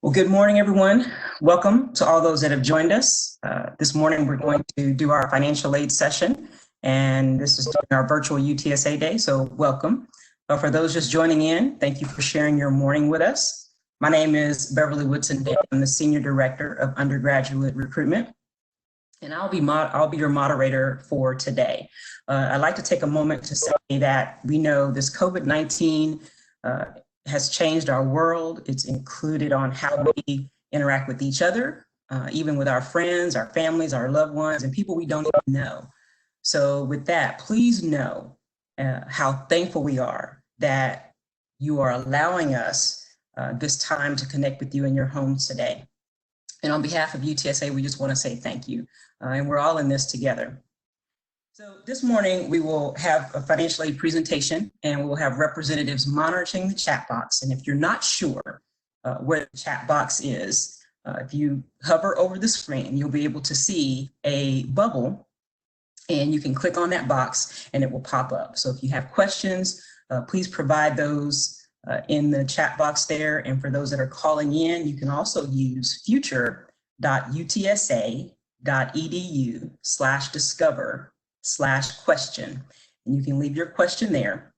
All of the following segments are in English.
Well, good morning, everyone. Welcome to all those that have joined us. This morning, we're going to do our financial aid session, and this is during our virtual UTSA day, so welcome. For those just joining in, thank you for sharing your morning with us. My name is Beverly Woodson. I'm the Senior Director of Undergraduate Recruitment, and I'll be your moderator for today. I'd like to take a moment to say that we know this COVID-19 has changed our world. It's included on how we interact with each other, even with our friends, our families, our loved ones, and people we don't even know. So with that, please know how thankful we are that you are allowing us this time to connect with you in your homes today. And on behalf of UTSA, we just want to say thank you. And we're all in this together. So this morning, we will have a financial aid presentation, and we will have representatives monitoring the chat box. And if you're not sure where the chat box is, if you hover over the screen, you'll be able to see a bubble, and you can click on that box and it will pop up. So if you have questions, please provide those in the chat box there. And for those that are calling in, you can also use future.utsa.edu/discover/question. And you can leave your question there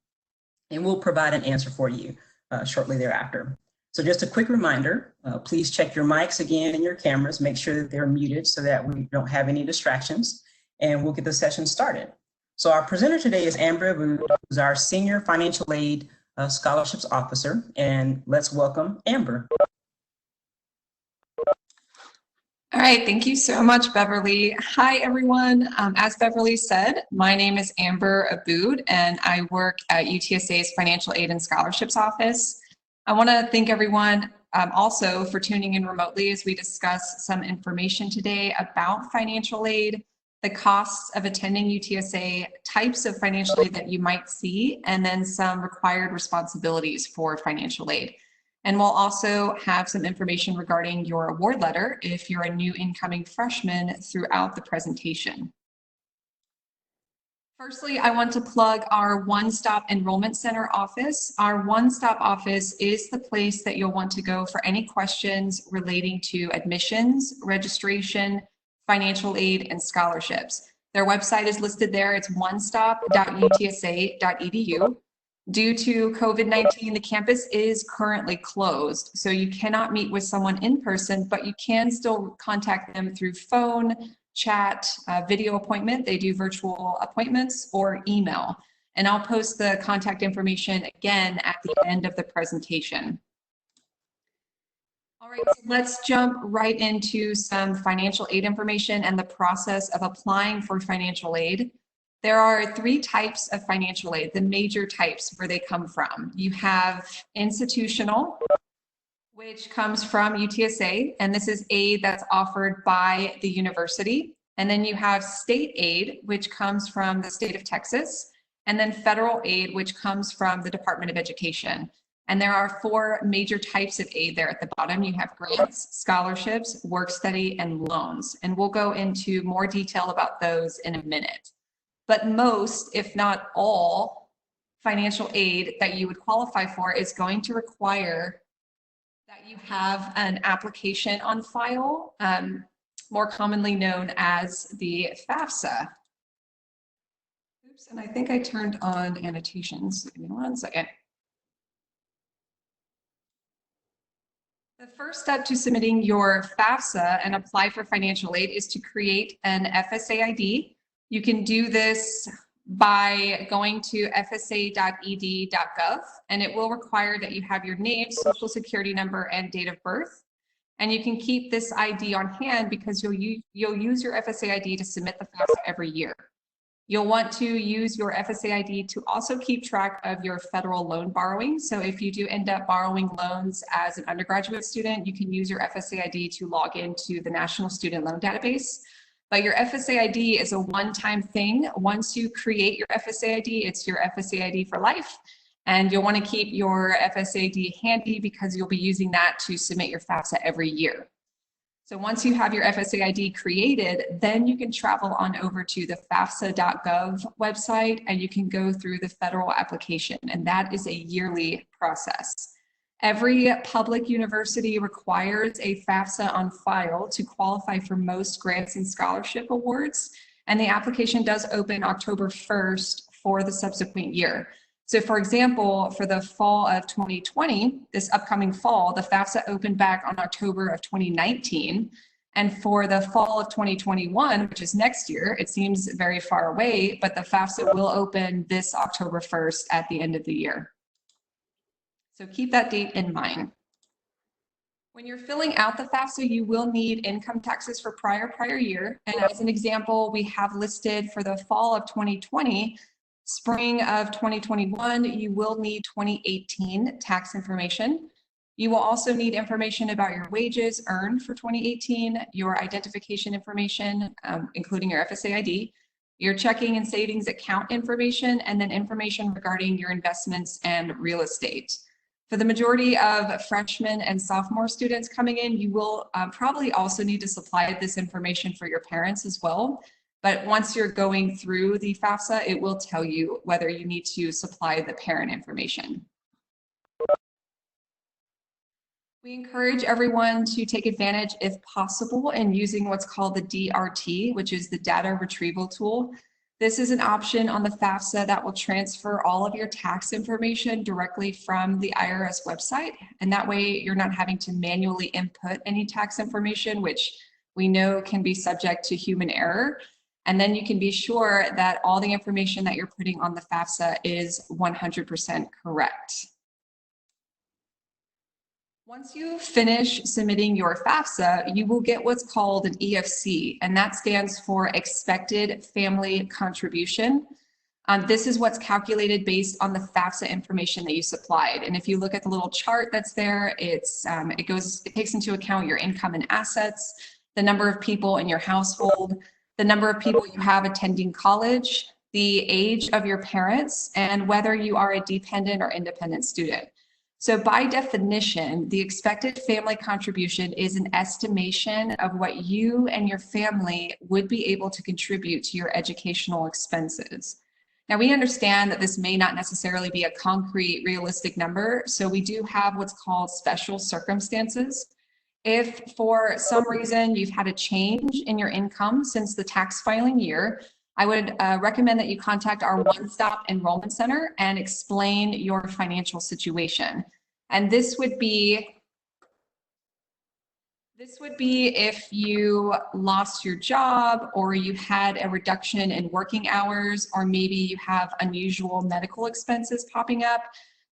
and we'll provide an answer for you shortly thereafter. So just a quick reminder, please check your mics again and your cameras, make sure that they're muted so that we don't have any distractions, and we'll get the session started. So our presenter today is Amber Abood, who's our Senior Financial Aid Scholarships Officer, and let's welcome Amber. All right, thank you so much, Beverly. Hi, everyone. As Beverly said, my name is Amber Abood, and I work at UTSA's Financial Aid and Scholarships Office. I want to thank everyone also for tuning in remotely as we discuss some information today about financial aid, the costs of attending UTSA, types of financial aid that you might see, and then some required responsibilities for financial aid. And we'll also have some information regarding your award letter if you're a new incoming freshman throughout the presentation. Firstly, I want to plug our OneStop Enrollment Center office. Our OneStop office is the place that you'll want to go for any questions relating to admissions, registration, financial aid, and scholarships. Their website is listed there. It's onestop.utsa.edu. Due to COVID-19, the campus is currently closed, so you cannot meet with someone in person, but you can still contact them through phone, chat, video appointment. They do virtual appointments, or email. And I'll post the contact information again at the end of the presentation. All right, so let's jump right into some financial aid information and the process of applying for financial aid. There are three types of financial aid, the major types where they come from. You have institutional, which comes from UTSA, and this is aid that's offered by the university. And then you have state aid, which comes from the state of Texas, and then federal aid, which comes from the Department of Education. And there are four major types of aid there at the bottom. You have grants, scholarships, WorkStudy, and loans. And we'll go into more detail about those in a minute. But most, if not all, financial aid that you would qualify for is going to require that you have an application on file, more commonly known as the FAFSA. Oops, and I think I turned on annotations. Give me 1 second. The first step to submitting your FAFSA and apply for financial aid is to create an FSA ID. You can do this by going to fsa.ed.gov, and it will require that you have your name, social security number, and date of birth. And you can keep this ID on hand because you'll use your FSA ID to submit the FAFSA every year. You'll want to use your FSA ID to also keep track of your federal loan borrowing. So if you do end up borrowing loans as an undergraduate student, you can use your FSA ID to log into the National Student Loan Database. But your FSA ID is a one-time thing. Once you create your FSA ID, it's your FSA ID for life. And you'll want to keep your FSA ID handy because you'll be using that to submit your FAFSA every year. So once you have your FSA ID created, then you can travel on over to the FAFSA.gov website and you can go through the federal application. And that is a yearly process. Every public university requires a FAFSA on file to qualify for most grants and scholarship awards, and the application does open October 1st for the subsequent year. So for example, for the fall of 2020, this upcoming fall, the FAFSA opened back on October of 2019. And for the fall of 2021, which is next year, it seems very far away, but the FAFSA will open this October 1st at the end of the year. So keep that date in mind. When you're filling out the FAFSA, you will need income taxes for prior year. And as an example, we have listed for the fall of 2020, spring of 2021, you will need 2018 tax information. You will also need information about your wages earned for 2018, your identification information, including your FSA ID, your checking and savings account information, and then information regarding your investments and real estate. For the majority of freshmen and sophomore students coming in, you will probably also need to supply this information for your parents as well. But once you're going through the FAFSA, it will tell you whether you need to supply the parent information. We encourage everyone to take advantage, if possible, in using what's called the DRT, which is the data retrieval tool. This is an option on the FAFSA that will transfer all of your tax information directly from the IRS website. And that way you're not having to manually input any tax information, which we know can be subject to human error. And then you can be sure that all the information that you're putting on the FAFSA is 100% correct. Once you finish submitting your FAFSA, you will get what's called an EFC, and that stands for Expected Family Contribution. This is what's calculated based on the FAFSA information that you supplied. And if you look at the little chart that's there, it takes into account your income and assets, the number of people in your household, the number of people you have attending college, the age of your parents, and whether you are a dependent or independent student. So by definition, the expected family contribution is an estimation of what you and your family would be able to contribute to your educational expenses. Now, we understand that this may not necessarily be a concrete, realistic number, so we do have what's called special circumstances. If for some reason you've had a change in your income since the tax filing year, I would recommend that you contact our OneStop Enrollment Center and explain your financial situation. And this would be if you lost your job, or you had a reduction in working hours, or maybe you have unusual medical expenses popping up.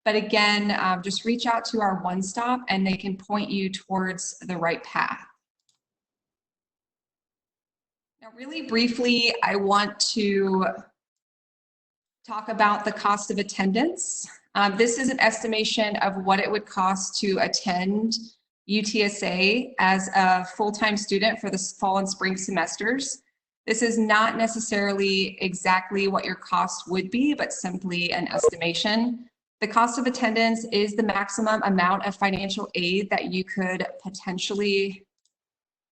But again, just reach out to our OneStop and they can point you towards the right path. Now, really briefly, I want to talk about the cost of attendance. This is an estimation of what it would cost to attend UTSA as a full-time student for the fall and spring semesters. This is not necessarily exactly what your cost would be, but simply an estimation. The cost of attendance is the maximum amount of financial aid that you could potentially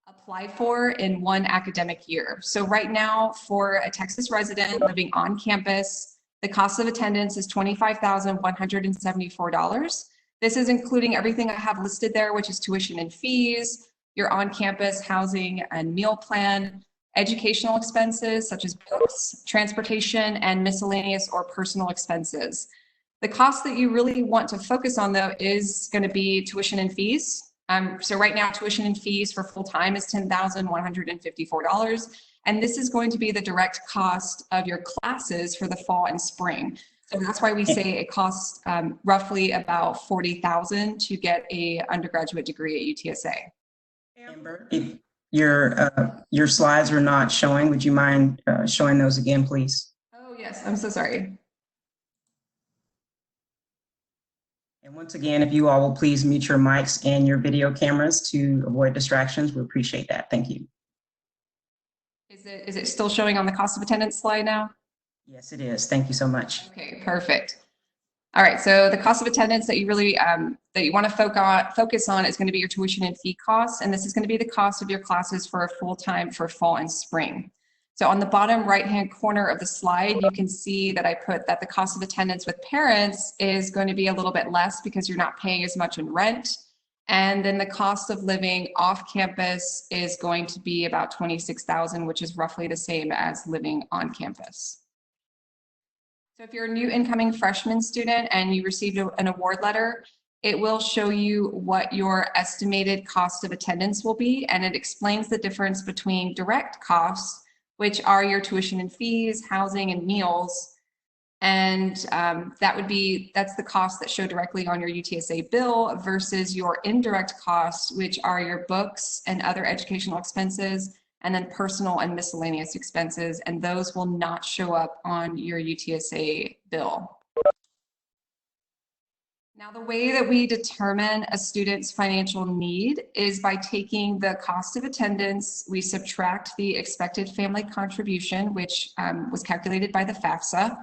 apply for in one academic year. So right now, for a Texas resident living on campus, the cost of attendance is $25,174. This is including everything I have listed there, which is tuition and fees, your on-campus housing and meal plan, educational expenses such as books, transportation, and miscellaneous or personal expenses. The cost that you really want to focus on, though, is going to be tuition and fees. So right now, tuition and fees for full-time is $10,154. And this is going to be the direct cost of your classes for the fall and spring. So that's why we say it costs roughly about $40,000 to get an undergraduate degree at UTSA. Amber, if your slides are not showing, would you mind showing those again, please? Oh, yes, I'm so sorry. And once again, if you all will please mute your mics and your video cameras to avoid distractions, we appreciate that. Thank you. Is it still showing on the cost of attendance slide now? Yes, it is. Thank you so much. Okay, perfect. All right, so the cost of attendance that you really that you want to focus on is going to be your tuition and fee costs, and this is going to be the cost of your classes for a full-time for fall and spring. So on the bottom right-hand corner of the slide, you can see that I put that the cost of attendance with parents is going to be a little bit less because you're not paying as much in rent. And then the cost of living off campus is going to be about $26,000, which is roughly the same as living on campus. So if you're a new incoming freshman student and you received an award letter, it will show you what your estimated cost of attendance will be, and it explains the difference between direct costs, which are your tuition and fees, housing, and meals. And that's the costs that show directly on your UTSA bill versus your indirect costs, which are your books and other educational expenses, and then personal and miscellaneous expenses, and those will not show up on your UTSA bill. Now, the way that we determine a student's financial need is by taking the cost of attendance, we subtract the expected family contribution, which was calculated by the FSA,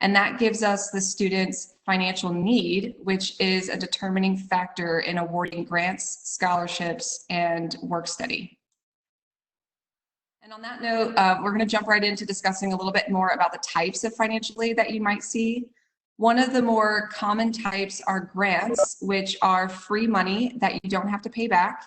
and that gives us the student's financial need, which is a determining factor in awarding grants, scholarships, and WorkStudy. And on that note, we're going to jump right into discussing a little bit more about the types of financial aid that you might see. One of the more common types are grants, which are free money that you don't have to pay back.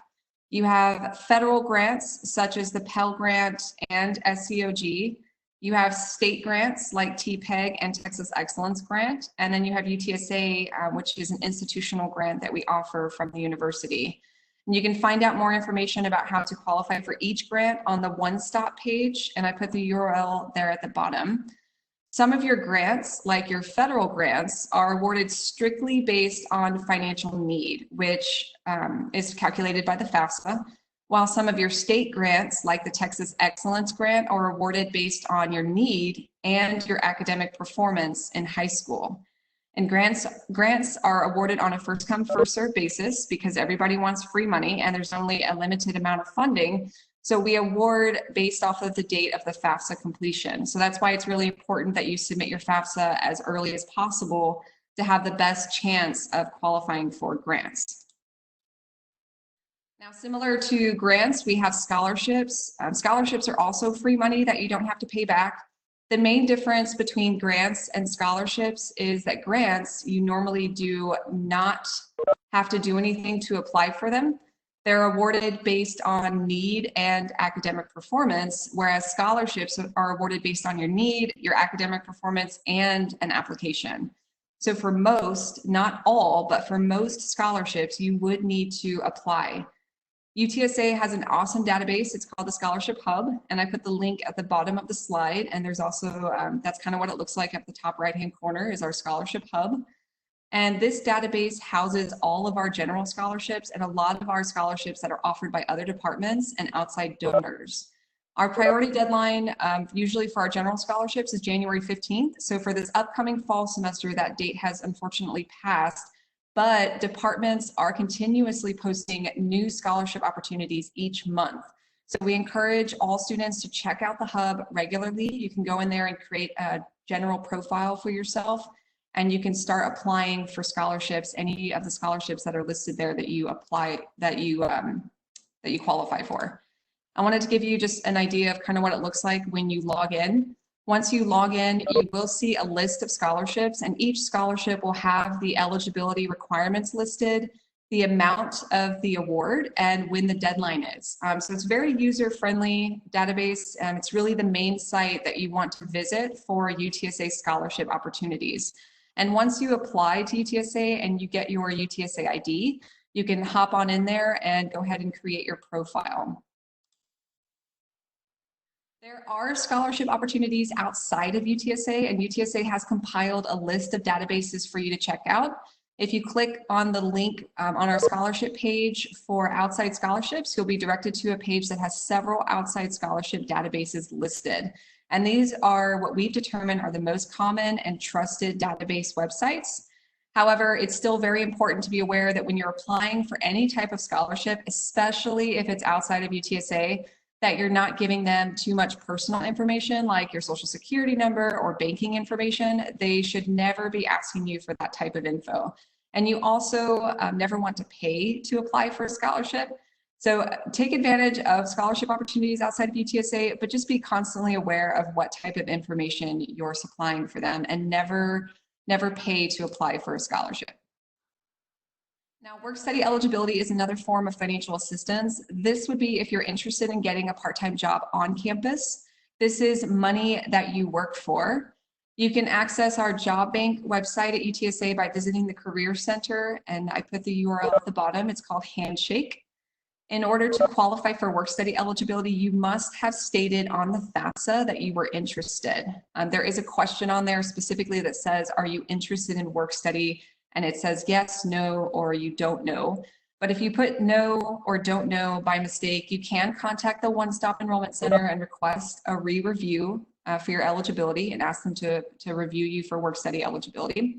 You have federal grants, such as the Pell Grant and SCOG. You have state grants like TPEG and Texas Excellence Grant. And then you have UTSA, which is an institutional grant that we offer from the university. And you can find out more information about how to qualify for each grant on the OneStop page, and I put the URL there at the bottom. Some of your grants, like your federal grants, are awarded strictly based on financial need, which is calculated by the FAFSA, while some of your state grants, like the Texas Excellence Grant, are awarded based on your need and your academic performance in high school. And grants are awarded on a first-come, first-served basis because everybody wants free money and there's only a limited amount of funding. So we award based off of the date of the FAFSA completion. So that's why it's really important that you submit your FAFSA as early as possible to have the best chance of qualifying for grants. Now, similar to grants, we have scholarships. Scholarships are also free money that you don't have to pay back. The main difference between grants and scholarships is that grants, you normally do not have to do anything to apply for them. They're awarded based on need and academic performance, whereas scholarships are awarded based on your need, your academic performance, and an application. So for most, not all, but for most scholarships, you would need to apply. UTSA has an awesome database. It's called the Scholarship Hub, and I put the link at the bottom of the slide. And there's also, that's kind of what it looks like at the top right-hand corner is our Scholarship Hub. And this database houses all of our general scholarships and a lot of our scholarships that are offered by other departments and outside donors. Our priority deadline, usually for our general scholarships, is January 15th. So for this upcoming fall semester, that date has unfortunately passed. But departments are continuously posting new scholarship opportunities each month. So we encourage all students to check out the hub regularly. You can go in there and create a general profile for yourself, and you can start applying for scholarships, any of the scholarships that are listed there that you apply, that you qualify for. I wanted to give you just an idea of kind of what it looks like when you log in. Once you log in, you will see a list of scholarships, and each scholarship will have the eligibility requirements listed, the amount of the award, and when the deadline is. So it's a very user-friendly database, and it's really the main site that you want to visit for UTSA scholarship opportunities. And once you apply to UTSA and you get your UTSA ID, you can hop on in there and go ahead and create your profile. There are scholarship opportunities outside of UTSA, and UTSA has compiled a list of databases for you to check out. If you click on the link on our scholarship page for outside scholarships, you'll be directed to a page that has several outside scholarship databases listed. And these are what we've determined are the most common and trusted database websites. However, it's still very important to be aware that when you're applying for any type of scholarship, especially if it's outside of UTSA, that you're not giving them too much personal information like your social security number or banking information. They should never be asking you for that type of info. And you also never want to pay to apply for a scholarship. So take advantage of scholarship opportunities outside of UTSA, but just be constantly aware of what type of information you're supplying for them, and never pay to apply for a scholarship. Now, work-study eligibility is another form of financial assistance. This would be if you're interested in getting a part-time job on campus. This is money that you work for. You can access our job bank website at UTSA by visiting the Career Center, and I put the URL at the bottom. It's called Handshake. In order to qualify for work-study eligibility, you must have stated on the FAFSA that you were interested. There is a question on there specifically that says, are you interested in work-study? And it says yes, no, or you don't know. But if you put no or don't know by mistake, you can contact the OneStop Enrollment Center and request a re-review for your eligibility and ask them to review you for work-study eligibility.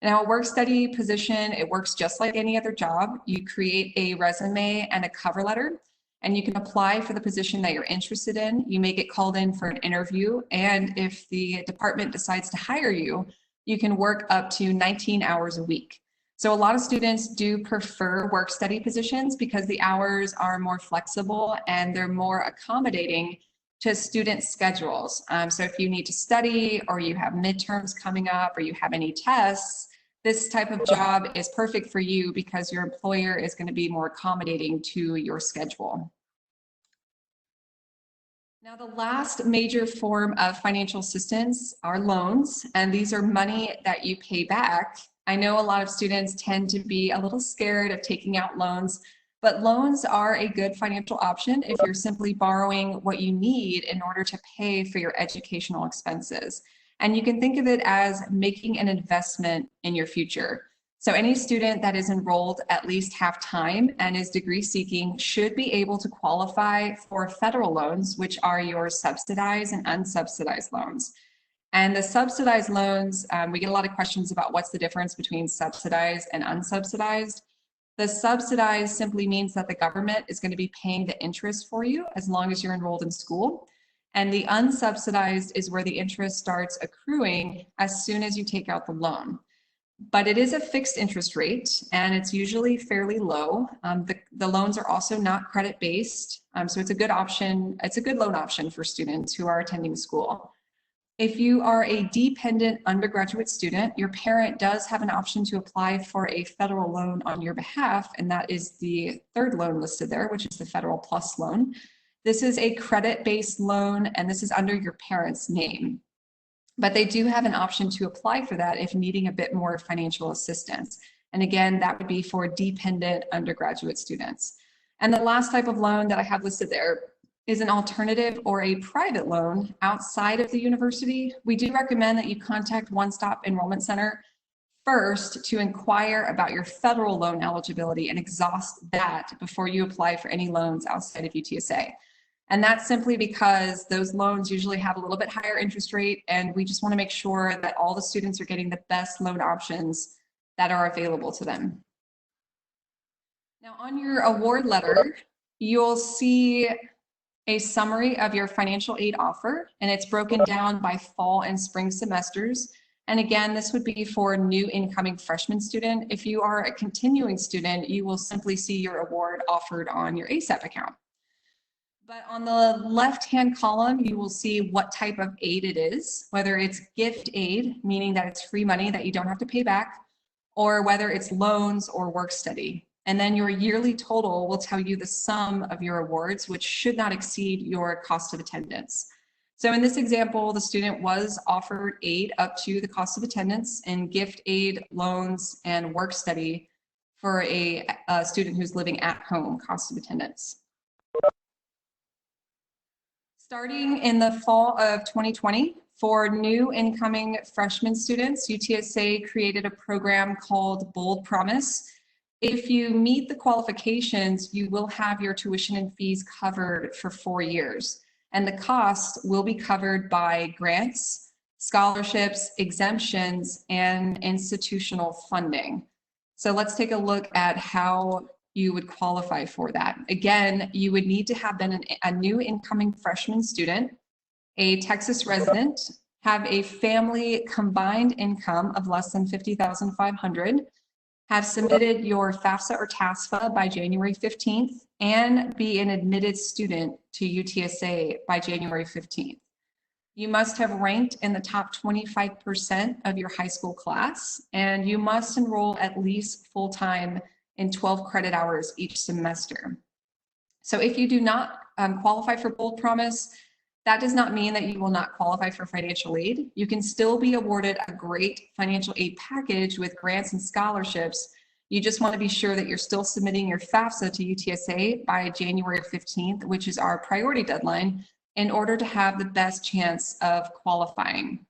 Now, a work-study position, it works just like any other job. You create a resume and a cover letter, and you can apply for the position that you're interested in. You may get called in for an interview, and if the department decides to hire you, you can work up to 19 hours a week. So a lot of students do prefer work-study positions because the hours are more flexible and they're more accommodating to student schedules. So if you need to study, or you have midterms coming up, or you have any tests, this type of job is perfect for you because your employer is going to be more accommodating to your schedule. Now, the last major form of financial assistance are loans, and these are money that you pay back. I know a lot of students tend to be a little scared of taking out loans, but loans are a good financial option if you're simply borrowing what you need in order to pay for your educational expenses. And you can think of it as making an investment in your future. So any student that is enrolled at least half-time and is degree seeking should be able to qualify for federal loans, which are your subsidized and unsubsidized loans. And the subsidized loans, we get a lot of questions about what's the difference between subsidized and unsubsidized. The subsidized simply means that the government is going to be paying the interest for you as long as you're enrolled in school. And the unsubsidized is where the interest starts accruing as soon as you take out the loan. But it is a fixed interest rate, and it's usually fairly low. The loans are also not credit-based, so it's a good option. It's a good loan option for students who are attending school. If you are a dependent undergraduate student, your parent does have an option to apply for a federal loan on your behalf, and that is the third loan listed there, which is the Federal Plus loan. This is a credit-based loan, and this is under your parent's name. But they do have an option to apply for that if needing a bit more financial assistance. And again, that would be for dependent undergraduate students. And the last type of loan that I have listed there is an alternative or a private loan outside of the university. We do recommend that you contact OneStop Enrollment Center first to inquire about your federal loan eligibility and exhaust that before you apply for any loans outside of UTSA. And that's simply because those loans usually have a little bit higher interest rate, and we just want to make sure that all the students are getting the best loan options that are available to them. Now, on your award letter, you'll see a summary of your financial aid offer, and it's broken down by fall and spring semesters. And again, this would be for new incoming freshman student. If you are a continuing student, you will simply see your award offered on your ASAP account. But on the left-hand column, you will see what type of aid it is, whether it's gift aid, meaning that it's free money that you don't have to pay back, or whether it's loans or work study. And then your yearly total will tell you the sum of your awards, which should not exceed your cost of attendance. So in this example, the student was offered aid up to the cost of attendance in gift aid, loans, and work study for a student who's living at home, cost of attendance. Starting in the fall of 2020, for new incoming freshman students, UTSA created a program called Bold Promise. If you meet the qualifications, you will have your tuition and fees covered for 4 years. And the cost will be covered by grants, scholarships, exemptions, and institutional funding. So let's take a look at how you would qualify for that. Again, you would need to have been a new incoming freshman student, a Texas resident, have a family combined income of less than $50,500, have submitted your FAFSA or TASFA by January 15th, and be an admitted student to UTSA by January 15th. You must have ranked in the top 25% of your high school class, and you must enroll at least full-time in 12 credit hours each semester. So if you do not qualify for Bold Promise, that does not mean that you will not qualify for financial aid. You can still be awarded a great financial aid package with grants and scholarships. You just want to be sure that you're still submitting your FAFSA to UTSA by January 15th, which is our priority deadline, in order to have the best chance of qualifying.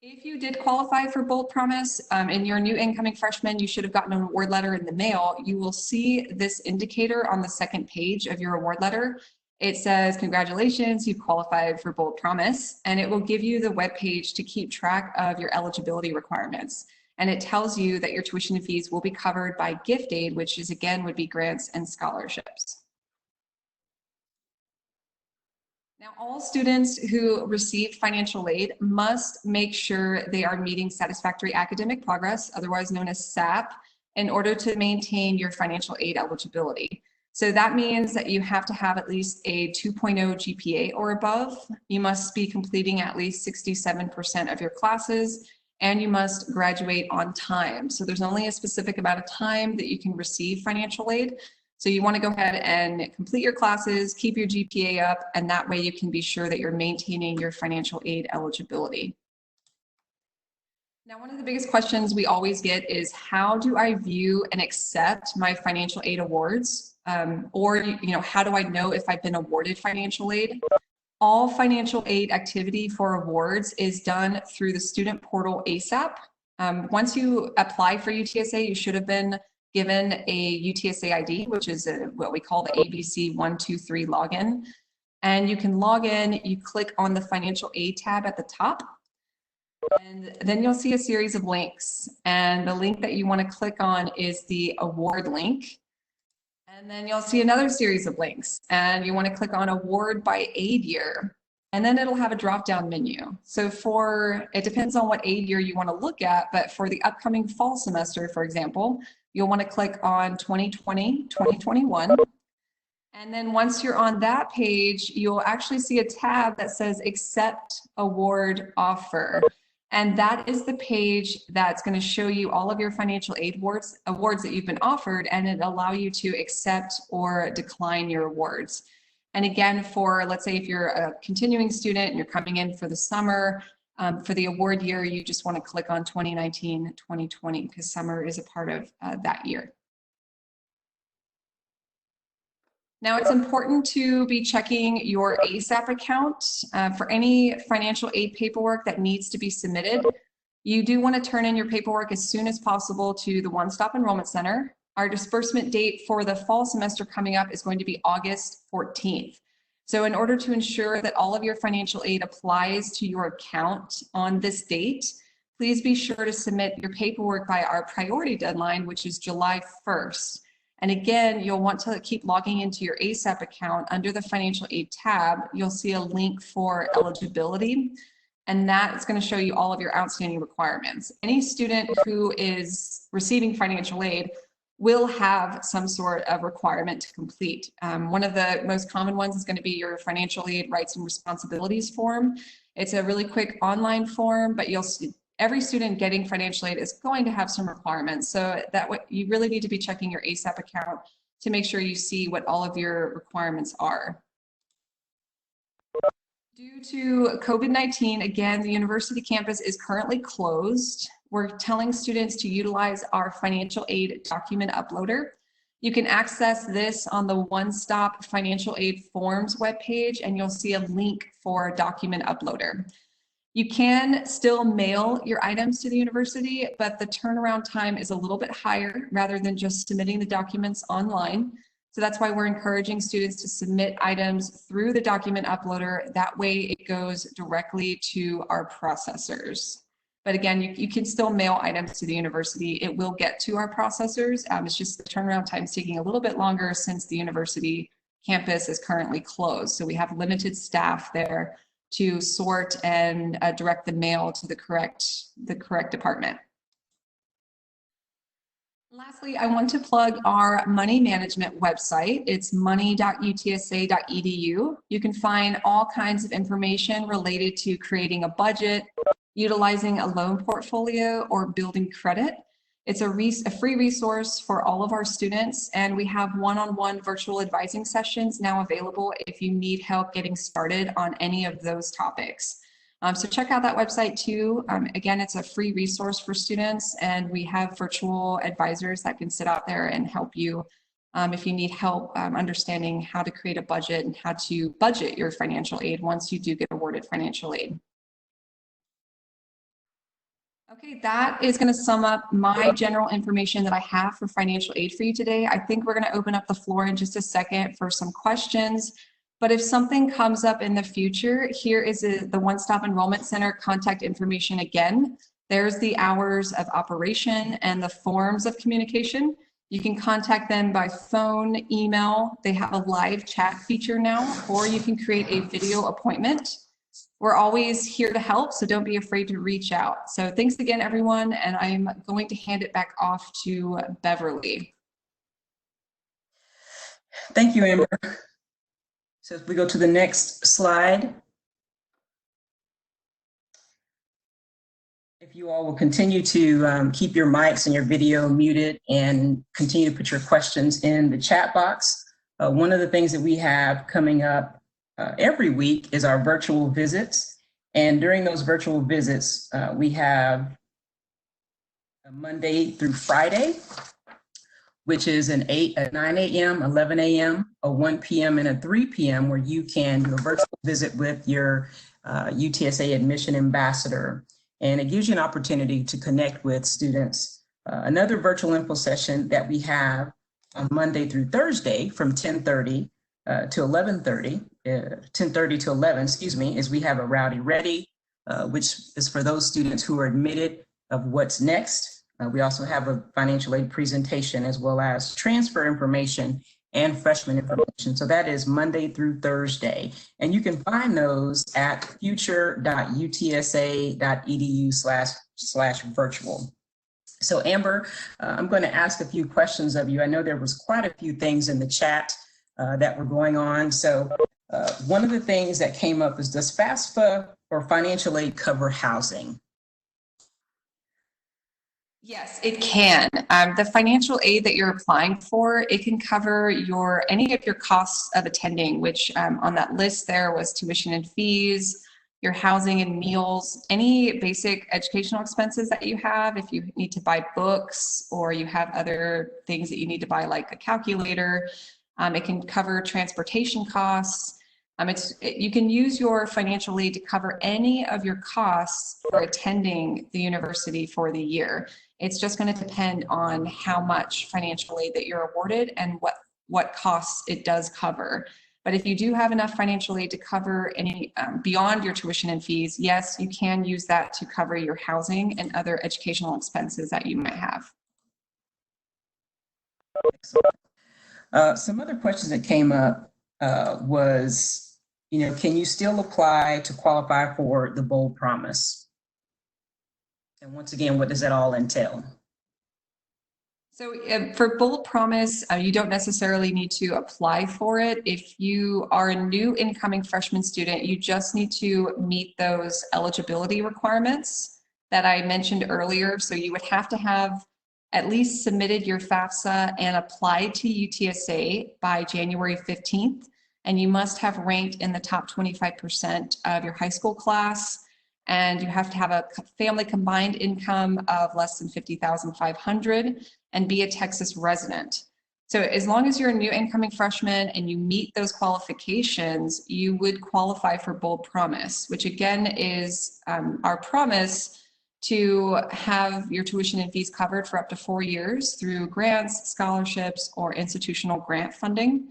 If you did qualify for Bold Promise and you're a new incoming freshman, you should have gotten an award letter in the mail. You will see this indicator on the second page of your award letter. It says, congratulations, you've qualified for Bold Promise, and it will give you the webpage to keep track of your eligibility requirements. And it tells you that your tuition and fees will be covered by gift aid, which is again would be grants and scholarships. Now, all students who receive financial aid must make sure they are meeting satisfactory academic progress, otherwise known as SAP, in order to maintain your financial aid eligibility. So that means that you have to have at least a 2.0 GPA or above. You must be completing at least 67% of your classes, and you must graduate on time. So there's only a specific amount of time that you can receive financial aid. So you want to go ahead and complete your classes, keep your GPA up, and that way you can be sure that you're maintaining your financial aid eligibility. Now, one of the biggest questions we always get is, how do I view and accept my financial aid awards? Or, how do I know if I've been awarded financial aid? All financial aid activity for awards is done through the student portal ASAP. Once you apply for UTSA, you should have been given a UTSA ID, which is what we call the ABC 123 login. And you can log in, you click on the financial aid tab at the top, and then you'll see a series of links. And the link that you want to click on is the award link. And then you'll see another series of links, and you want to click on award by aid year. And then it'll have a drop-down menu. So it depends on what aid year you want to look at, but for the upcoming fall semester, for example, you'll want to click on 2020, 2021. And then once you're on that page, you'll actually see a tab that says accept award offer. And that is the page that's going to show you all of your financial aid awards that you've been offered, and it'll allow you to accept or decline your awards. And again, let's say if you're a continuing student and you're coming in for the summer, for the award year, you just want to click on 2019, 2020, because summer is a part of that year. Now, it's important to be checking your ASAP account for any financial aid paperwork that needs to be submitted. You do want to turn in your paperwork as soon as possible to the OneStop Enrollment Center. Our disbursement date for the fall semester coming up is going to be August 14th. So in order to ensure that all of your financial aid applies to your account on this date, please be sure to submit your paperwork by our priority deadline, which is July 1st. And again, you'll want to keep logging into your ASAP account. Under the financial aid tab, you'll see a link for eligibility, and that is going to show you all of your outstanding requirements. Any student who is receiving financial aid will have some sort of requirement to complete. One of the most common ones is going to be your financial aid rights and responsibilities form. It's a really quick online form, but every student getting financial aid is going to have some requirements. So you really need to be checking your ASAP account to make sure you see what all of your requirements are. Due to COVID-19, again, the university campus is currently closed. We're telling students to utilize our financial aid document uploader. You can access this on the OneStop Financial Aid Forms webpage, and you'll see a link for document uploader. You can still mail your items to the university, but the turnaround time is a little bit higher rather than just submitting the documents online. So that's why we're encouraging students to submit items through the document uploader. That way it goes directly to our processors. But again, you can still mail items to the university. It will get to our processors. It's just the turnaround time is taking a little bit longer since the university campus is currently closed. So we have limited staff there to sort and direct the mail to the correct department. Lastly, I want to plug our money management website. It's money.utsa.edu. You can find all kinds of information related to creating a budget, utilizing a loan portfolio, or building credit. It's a free resource for all of our students, and we have one-on-one virtual advising sessions now available if you need help getting started on any of those topics. So check out that website too. Again, it's a free resource for students, and we have virtual advisors that can sit out there and help you if you need help understanding how to create a budget and how to budget your financial aid once you do get awarded financial aid. Okay, that is going to sum up my general information that I have for financial aid for you today. I think we're going to open up the floor in just a second for some questions. But if something comes up in the future, here is the OneStop Enrollment Center contact information again. There's the hours of operation and the forms of communication. You can contact them by phone, email. They have a live chat feature now, or you can create a video appointment. We're always here to help, so don't be afraid to reach out. So thanks again, everyone, and I'm going to hand it back off to Beverly. Thank you, Amber. So if we go to the next slide, if you all will continue to keep your mics and your video muted and continue to put your questions in the chat box. One of the things that we have coming up every week is our virtual visits. And during those virtual visits, we have a Monday through Friday, which is a 9 a.m., 11 a.m., a 1 p.m., and a 3 p.m., where you can do a virtual visit with your UTSA admission ambassador. And it gives you an opportunity to connect with students. Another virtual info session that we have on Monday through Thursday from 10:30 to 11:30, 10:30 to 11, excuse me, is we have a Rowdy Ready, which is for those students who are admitted of what's next. We also have a financial aid presentation as well as transfer information and freshman information. So that is Monday through Thursday. And you can find those at future.utsa.edu/virtual. So Amber, I'm going to ask a few questions of you. I know there was quite a few things in the chat that were going on. So one of the things that came up is, does FAFSA or financial aid cover housing? Yes, it can. The financial aid that you're applying for, it can cover any of your costs of attending, which on that list there was tuition and fees, your housing and meals, any basic educational expenses that you have. If you need to buy books or you have other things that you need to buy, like a calculator, it can cover transportation costs. You can use your financial aid to cover any of your costs for attending the university for the year. It's just going to depend on how much financial aid that you're awarded and what costs it does cover. But if you do have enough financial aid to cover any beyond your tuition and fees, yes, you can use that to cover your housing and other educational expenses that you might have. Some other questions that came up was, can you still apply to qualify for the Bold Promise? And once again, what does that all entail? So for Bold Promise, you don't necessarily need to apply for it. If you are a new incoming freshman student, you just need to meet those eligibility requirements that I mentioned earlier. So you would have to have at least submitted your FAFSA and applied to UTSA by January 15th. And you must have ranked in the top 25% of your high school class. And you have to have a family combined income of less than $50,500 and be a Texas resident. So as long as you're a new incoming freshman and you meet those qualifications, you would qualify for Bold Promise, which again is our promise to have your tuition and fees covered for up to 4 years through grants, scholarships, or institutional grant funding.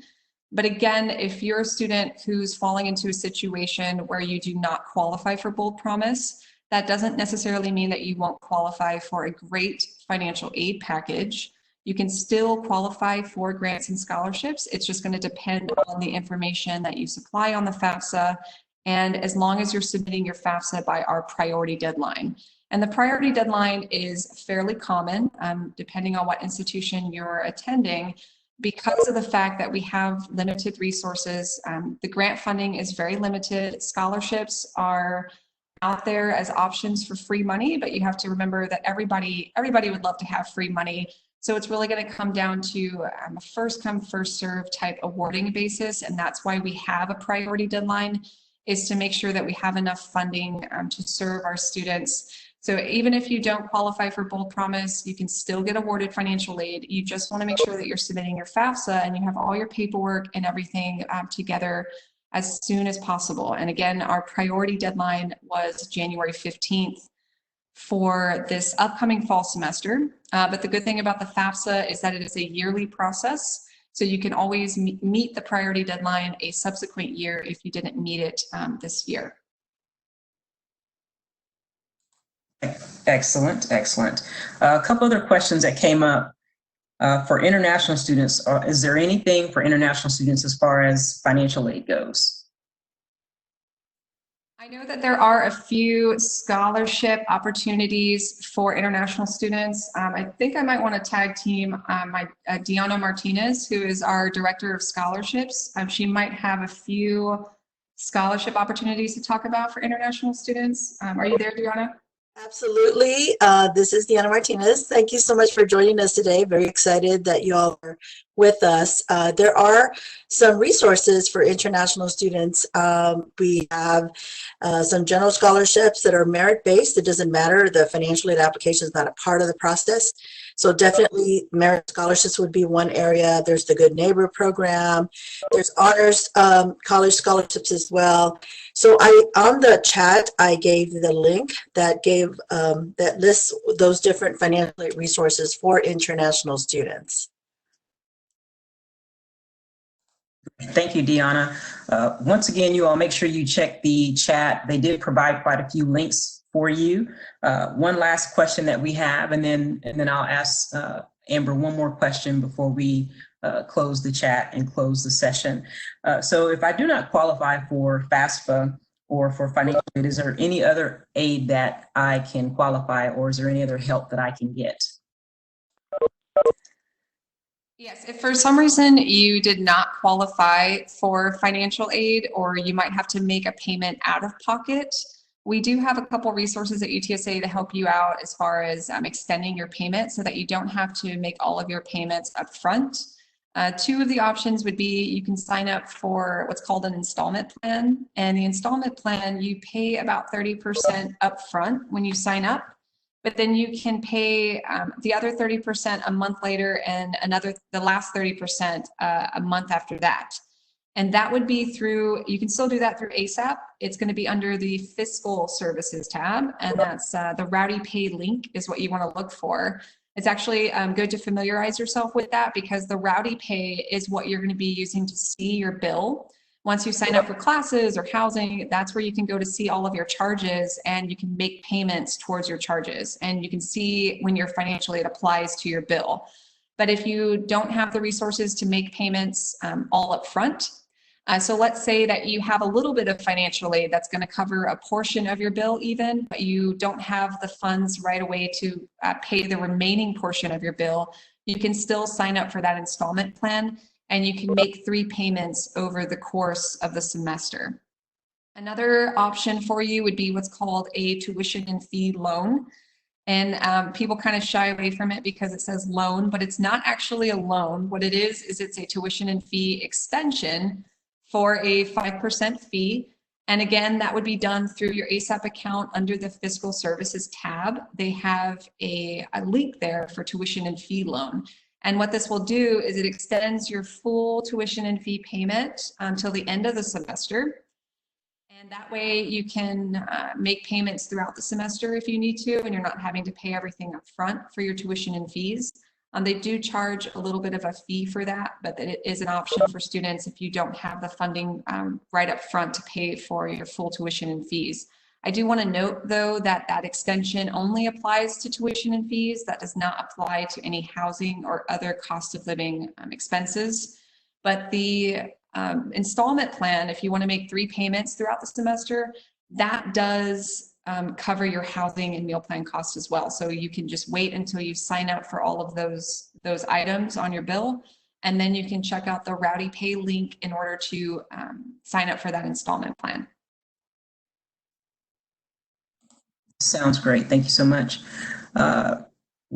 But again, if you're a student who's falling into a situation where you do not qualify for Bold Promise, that doesn't necessarily mean that you won't qualify for a great financial aid package. You can still qualify for grants and scholarships. It's just going to depend on the information that you supply on the FAFSA, and as long as you're submitting your FAFSA by our priority deadline. And the priority deadline is fairly common, depending on what institution you're attending, because of the fact that we have limited resources. The grant funding is very limited. Scholarships are out there as options for free money, but you have to remember that everybody would love to have free money. So it's really going to come down to a first come, first serve type awarding basis. And that's why we have a priority deadline, is to make sure that we have enough funding to serve our students. So even if you don't qualify for Bold Promise, you can still get awarded financial aid. You just want to make sure that you're submitting your FAFSA and you have all your paperwork and everything together as soon as possible. And again, our priority deadline was January 15th for this upcoming fall semester. But the good thing about the FAFSA is that it is a yearly process. So you can always meet the priority deadline a subsequent year if you didn't meet it this year. Excellent, excellent. A couple other questions that came up for international students. Is there anything for international students as far as financial aid goes? I know that there are a few scholarship opportunities for international students. I think I might want to tag team Deanna Martinez, who is our Director of Scholarships. She might have a few scholarship opportunities to talk about for international students. Are you there, Deanna? Absolutely. This is Deanna Martinez. Thank you so much for joining us today. Very excited that you all are with us. There are some resources for international students. We have some general scholarships that are merit-based. It doesn't matter. The financial aid application is not a part of the process. So definitely merit scholarships would be one area. There's the Good Neighbor program. There's honors college scholarships as well. So on the chat, I gave the link that that lists those different financial aid resources for international students. Thank you, Deanna. Once again, you all make sure you check the chat. They did provide quite a few links for you. One last question that we have, and then I'll ask Amber one more question before we close the chat and close the session. So if I do not qualify for FAFSA or for financial aid, is there any other aid that I can qualify, or is there any other help that I can get? Yes, if for some reason you did not qualify for financial aid, or you might have to make a payment out of pocket, we do have a couple resources at UTSA to help you out as far as extending your payment so that you don't have to make all of your payments up front. Two of the options would be you can sign up for what's called an installment plan. And the installment plan, you pay about 30% up front when you sign up, but then you can pay the other 30% a month later and the last 30% a month after that. And that would be through, you can still do that through ASAP. It's going to be under the Fiscal Services tab, and that's the Rowdy Pay link is what you want to look for. It's actually good to familiarize yourself with that, because the Rowdy Pay is what you're going to be using to see your bill. Once you sign up for classes or housing, that's where you can go to see all of your charges, and you can make payments towards your charges, and you can see when your financial aid applies to your bill. But if you don't have the resources to make payments all up front, so let's say that you have a little bit of financial aid that's going to cover a portion of your bill even, but you don't have the funds right away to pay the remaining portion of your bill, you can still sign up for that installment plan, and you can make 3 payments over the course of the semester. Another option for you would be what's called a tuition and fee loan. And people kind of shy away from it because it says loan, but it's not actually a loan. What it is it's a tuition and fee extension for a 5% fee. And again, that would be done through your ASAP account under the Fiscal Services tab. They have a link there for tuition and fee loan. And what this will do is it extends your full tuition and fee payment until the end of the semester. And that way you can make payments throughout the semester if you need to, and you're not having to pay everything up front for your tuition and fees. They do charge a little bit of a fee for that, but it is an option for students if you don't have the funding right up front to pay for your full tuition and fees. I do want to note, though, that that extension only applies to tuition and fees. That does not apply to any housing or other cost of living expenses. But the installment plan, if you want to make 3 payments throughout the semester, that does cover your housing and meal plan costs as well. So you can just wait until you sign up for all of those items on your bill, and then you can check out the Rowdy Pay link in order to sign up for that installment plan. Sounds great. Thank you so much.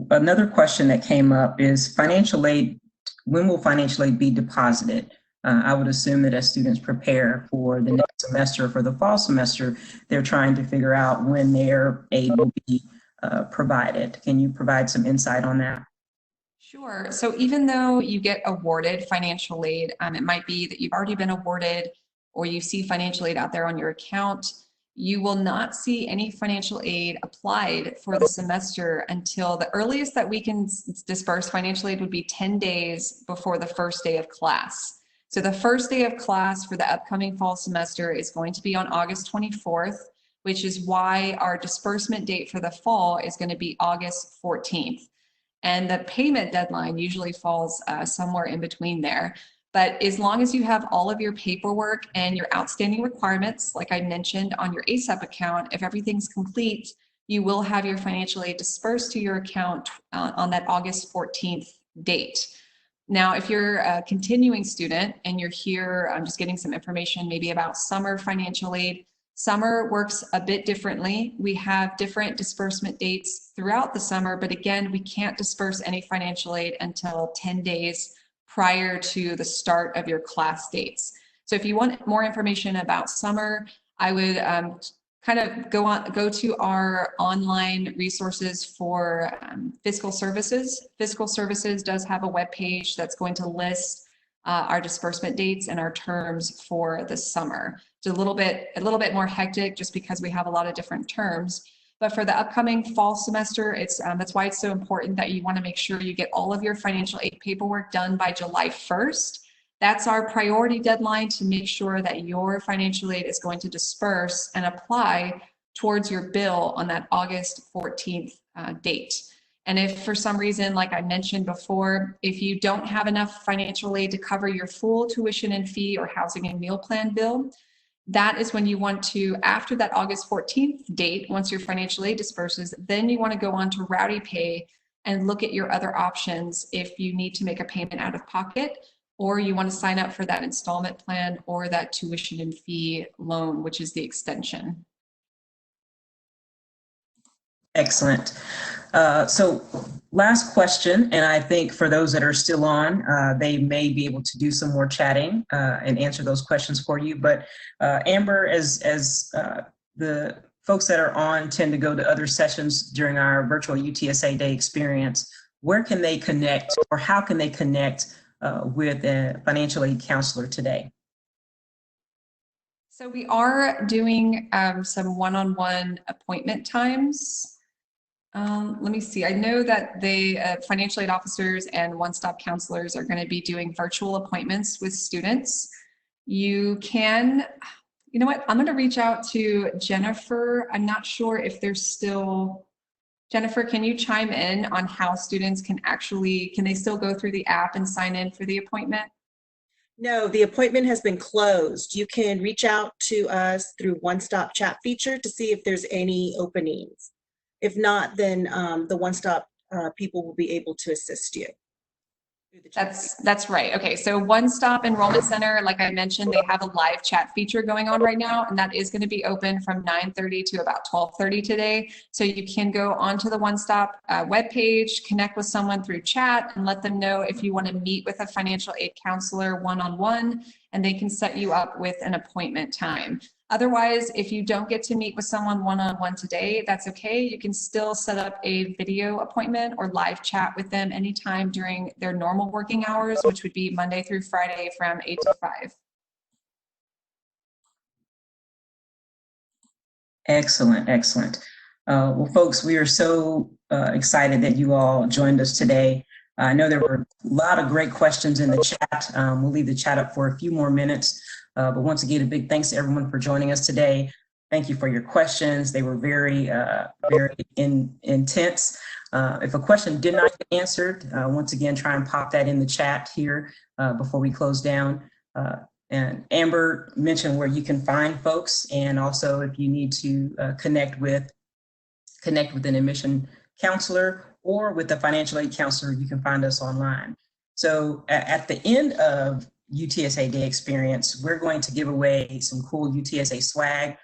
Another question that came up is financial aid. When will financial aid be deposited? I would assume that as students prepare for the next semester, for the fall semester, they're trying to figure out when their aid will be provided. Can you provide some insight on that? Sure. So even though you get awarded financial aid, it might be that you've already been awarded or you see financial aid out there on your account, you will not see any financial aid applied for the semester until the earliest that we can disperse financial aid would be 10 days before the first day of class. So the first day of class for the upcoming fall semester is going to be on August 24th, which is why our disbursement date for the fall is going to be August 14th. And the payment deadline usually falls somewhere in between there. But as long as you have all of your paperwork and your outstanding requirements, like I mentioned on your ASAP account, if everything's complete, you will have your financial aid dispersed to your account on that August 14th date. Now, if you're a continuing student and you're here, I'm just getting some information maybe about summer financial aid. Summer works a bit differently. We have different disbursement dates throughout the summer, but again, we can't disperse any financial aid until 10 days prior to the start of your class dates. So if you want more information about summer, I would kind of go to our online resources for fiscal services. Fiscal services does have a web page that's going to list our disbursement dates and our terms for the summer. It's a little bit more hectic just because we have a lot of different terms. But for the upcoming fall semester, that's why it's so important that you want to make sure you get all of your financial aid paperwork done by July 1st. That's our priority deadline to make sure that your financial aid is going to disperse and apply towards your bill on that August 14th date. And if for some reason, like I mentioned before, if you don't have enough financial aid to cover your full tuition and fee or housing and meal plan bill, that is when you want to, after that August 14th date, once your financial aid disperses, then you want to go on to Rowdy Pay and look at your other options if you need to make a payment out of pocket, or you want to sign up for that installment plan or that tuition and fee loan, which is the extension. Excellent. So last question, and I think for those that are still on, they may be able to do some more chatting and answer those questions for you. But Amber, as the folks that are on tend to go to other sessions during our virtual UTSA Day experience, where can they connect or how can they connect with a financial aid counselor today? So we are doing some one-on-one appointment times. Let me see. I know that the financial aid officers and OneStop counselors are going to be doing virtual appointments with students. You know what? I'm going to reach out to Jennifer. I'm not sure if there's still, Jennifer, can you chime in on how students can they still go through the app and sign in for the appointment? No, the appointment has been closed. You can reach out to us through OneStop chat feature to see if there's any openings. If not, then the OneStop people will be able to assist you. That's right. Okay, so OneStop Enrollment Center, like I mentioned, they have a live chat feature going on right now, and that is going to be open from 9:30 to about 12:30 today. So you can go onto the OneStop webpage, connect with someone through chat, and let them know if you want to meet with a financial aid counselor one-on-one, and they can set you up with an appointment time. Otherwise, if you don't get to meet with someone one-on-one today, that's okay. You can still set up a video appointment or live chat with them anytime during their normal working hours, which would be Monday through Friday from 8 to 5. Excellent, excellent. Well, folks, we are so excited that you all joined us today. I know there were a lot of great questions in the chat. We'll leave the chat up for a few more minutes. But once again, a big thanks to everyone for joining us today. Thank you for your questions. They were very intense. If a question did not get answered, once again, try and pop that in the chat here before we close down. And Amber mentioned where you can find folks, and also if you need to connect with an admission counselor or with a financial aid counselor, you can find us online. So at the end of UTSA Day Experience, we're going to give away some cool UTSA swag.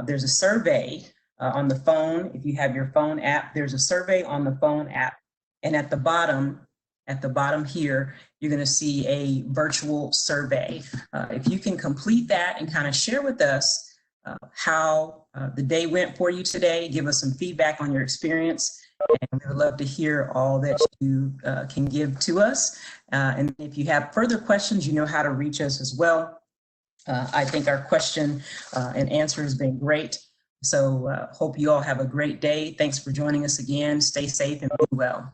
There's a survey on the phone. If you have your phone app, there's a survey on the phone app. And at the bottom here, you're going to see a virtual survey. If you can complete that and kind of share with us how the day went for you today, give us some feedback on your experience, and we would love to hear all that you can give to us. And if you have further questions, you know how to reach us as well. I think our question and answer has been great. So hope you all have a great day. Thanks for joining us again. Stay safe and be well.